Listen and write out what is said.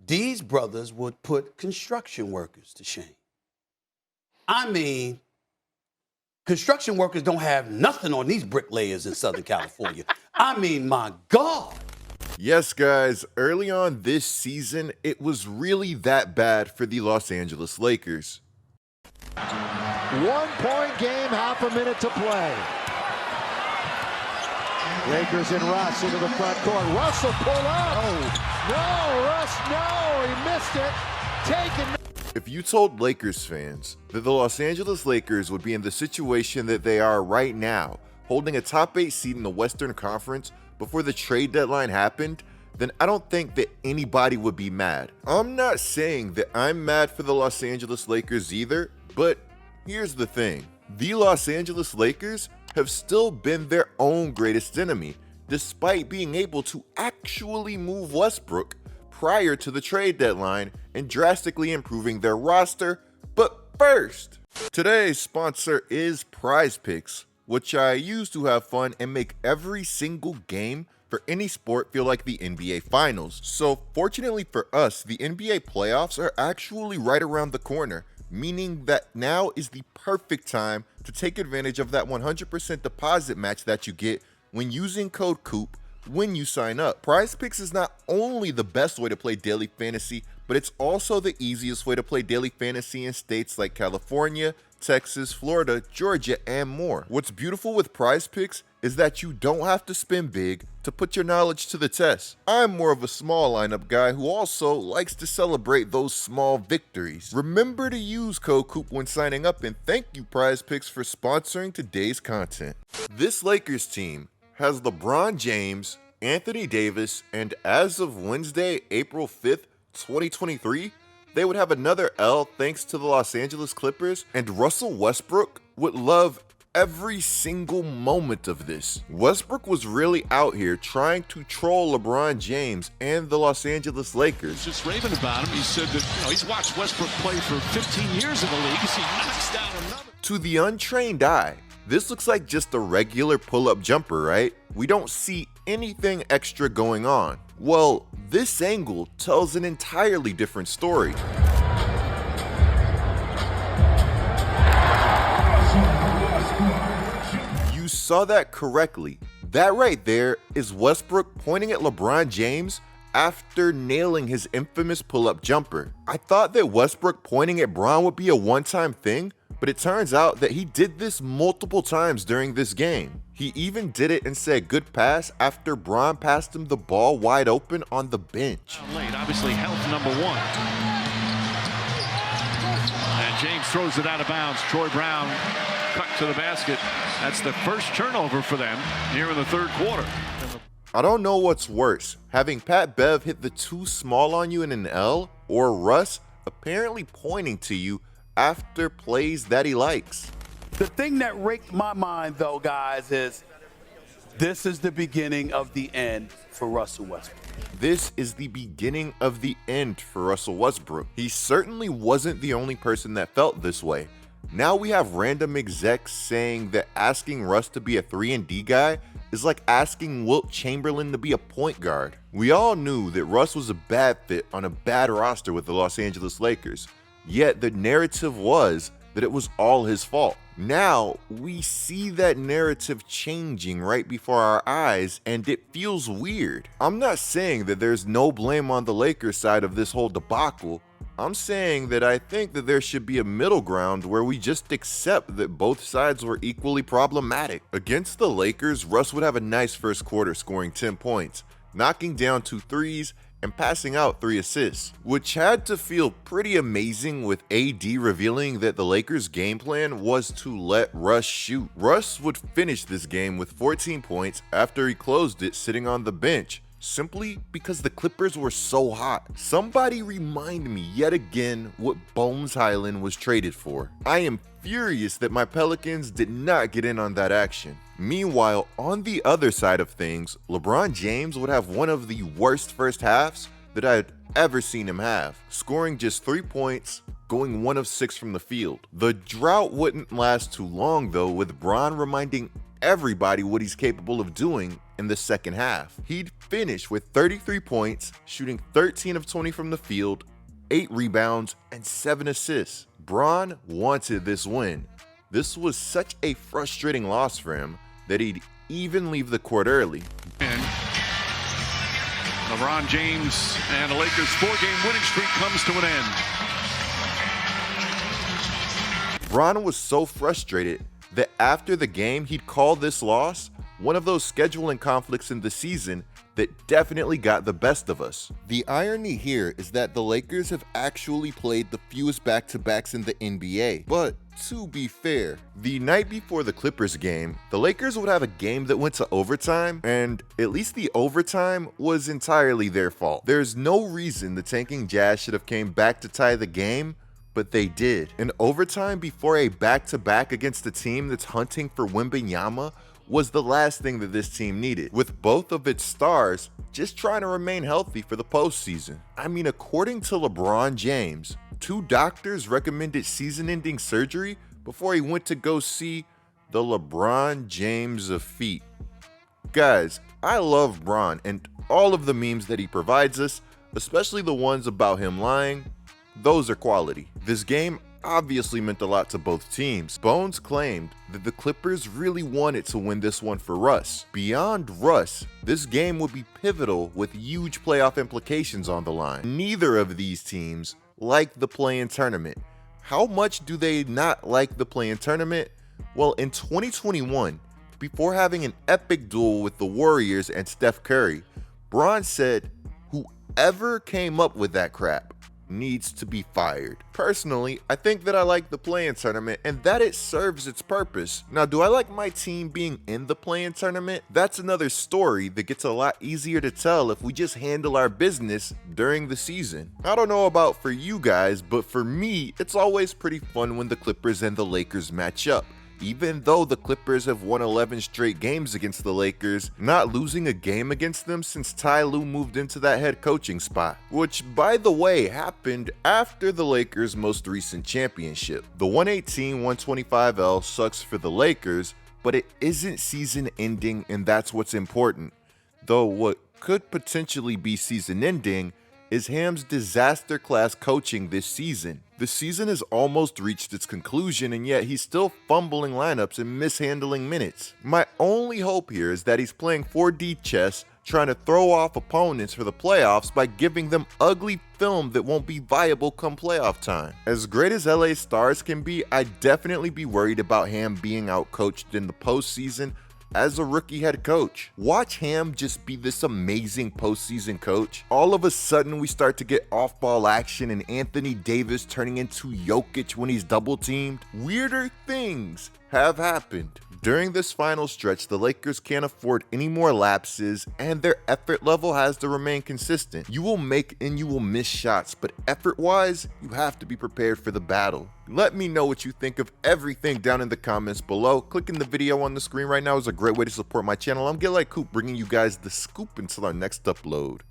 these brothers would put construction workers to shame. I mean, construction workers don't have nothing on these bricklayers in Southern California. I mean, my God. Yes, guys, early on this season, it was really that bad for the Los Angeles Lakers. 1-point game, half a minute to play. Lakers and Russ into the front court. Russ will pull up. Oh. No, Russ, no, he missed it. Taken. If you told Lakers fans that the Los Angeles Lakers would be in the situation that they are right now, holding a top 8 seed in the Western Conference before the trade deadline happened, then I don't think that anybody would be mad. I'm not saying that I'm mad for the Los Angeles Lakers either, but here's the thing. The Los Angeles Lakers have still been their own greatest enemy, despite being able to actually move Westbrook prior to the trade deadline and drastically improving their roster. But first, today's sponsor is PrizePicks, which I use to have fun and make every single game for any sport feel like the NBA Finals. So fortunately for us, the NBA playoffs are actually right around the corner, meaning that now is the perfect time to take advantage of that 100% deposit match that you get when using code COOP when you sign up. PrizePicks is not only the best way to play daily fantasy, but it's also the easiest way to play daily fantasy in states like California, Texas, Florida, Georgia, and more. What's beautiful with PrizePicks is that you don't have to spin big to put your knowledge to the test. I'm more of a small lineup guy who also likes to celebrate those small victories. Remember to use code COOP when signing up, and thank you PrizePicks for sponsoring today's content. This Lakers team has LeBron James, Anthony Davis, and as of Wednesday, April 5th, 2023, they would have another L thanks to the Los Angeles Clippers, and Russell Westbrook would love every single moment of this. Westbrook was really out here trying to troll LeBron James and the Los Angeles Lakers. Just raving about him. He said that he's watched Westbrook play for 15 years in the league. He knocks down another. To the untrained eye, this looks like just a regular pull-up jumper, right? We don't see anything extra going on. Well, this angle tells an entirely different story. You saw that correctly. That right there is Westbrook pointing at LeBron James after nailing his infamous pull-up jumper. I thought that Westbrook pointing at Bron would be a one-time thing, but it turns out that he did this multiple times during this game. He even did it and said good pass after Bron passed him the ball wide open on the bench. Late, obviously health number one. And James throws it out of bounds. Troy Brown cut to the basket. That's the first turnover for them here in the third quarter. I don't know what's worse, having Pat Bev hit the too small on you in an L, or Russ apparently pointing to you after plays that he likes. The thing that raked my mind, though, guys, is this is the beginning of the end for Russell Westbrook. This is the beginning of the end for Russell Westbrook. He certainly wasn't the only person that felt this way. Now we have random execs saying that asking Russ to be a 3-and-D guy is like asking Wilt Chamberlain to be a point guard. We all knew that Russ was a bad fit on a bad roster with the Los Angeles Lakers, yet the narrative was that it was all his fault. Now we see that narrative changing right before our eyes, and it feels weird. I'm not saying that there's no blame on the Lakers side of this whole debacle. I'm saying that I think that there should be a middle ground where we just accept that both sides were equally problematic. Against the Lakers, Russ would have a nice first quarter scoring 10 points, knocking down 2 threes, and passing out 3 assists, which had to feel pretty amazing with AD revealing that the Lakers' game plan was to let Russ shoot. Russ would finish this game with 14 points after he closed it sitting on the bench, simply because the Clippers were so hot. Somebody remind me yet again what Bones Highland was traded for. I am furious that my Pelicans did not get in on that action. Meanwhile, on the other side of things, LeBron James would have one of the worst first halves that I had ever seen him have, scoring just 3 points, going 1 of 6 from the field. The drought wouldn't last too long though, with Bron reminding everybody what he's capable of doing in the second half. He'd finish with 33 points, shooting 13 of 20 from the field, 8 rebounds, and 7 assists. Bron wanted this win. This was such a frustrating loss for him that he'd even leave the court early. And LeBron James and the Lakers' 4-game winning streak comes to an end. Bron was so frustrated that after the game, he'd call this loss one of those scheduling conflicts in the season that definitely got the best of us. The irony here is that the Lakers have actually played the fewest back-to-backs in the NBA, but to be fair, the night before the Clippers game, the Lakers would have a game that went to overtime, and at least the overtime was entirely their fault. There's no reason the tanking Jazz should have came back to tie the game, but they did. An overtime before a back-to-back against a team that's hunting for Wembanyama was the last thing that this team needed, with both of its stars just trying to remain healthy for the postseason. I mean, according to LeBron James, 2 doctors recommended season-ending surgery before he went to go see the LeBron James of feet. Guys, I love Bron and all of the memes that he provides us, especially the ones about him lying. Those are quality. This game obviously meant a lot to both teams. Bones claimed that the Clippers really wanted to win this one for Russ. Beyond Russ, this game would be pivotal with huge playoff implications on the line. Neither of these teams like the play-in tournament. How much do they not like the play-in tournament? Well, in 2021, before having an epic duel with the Warriors and Steph Curry, Bron said, "Whoever came up with that crap needs to be fired." Personally, I think that I like the play-in tournament and that it serves its purpose. Now, do I like my team being in the play-in tournament? That's another story that gets a lot easier to tell if we just handle our business during the season. I don't know about for you guys, but for me, it's always pretty fun when the Clippers and the Lakers match up. Even though the Clippers have won 11 straight games against the Lakers, not losing a game against them since Ty Lue moved into that head coaching spot, which by the way happened after the Lakers' most recent championship. The 118-125L sucks for the Lakers, but it isn't season ending, and that's what's important. Though what could potentially be season ending is Ham's disaster class coaching this season. The season has almost reached its conclusion, and yet he's still fumbling lineups and mishandling minutes. My only hope here is that he's playing 4D chess, trying to throw off opponents for the playoffs by giving them ugly film that won't be viable come playoff time. As great as LA Stars can be, I'd definitely be worried about Ham being outcoached in the postseason as a rookie head coach. Watch Ham just be this amazing postseason coach. All of a sudden, we start to get off-ball action and Anthony Davis turning into Jokic when he's double-teamed. Weirder things have happened. During this final stretch, the Lakers can't afford any more lapses, and their effort level has to remain consistent. You will make and you will miss shots, but effort-wise, you have to be prepared for the battle. Let me know what you think of everything down in the comments below. Clicking the video on the screen right now is a great way to support my channel. I'm GetLikeCoop, bringing you guys the scoop until our next upload.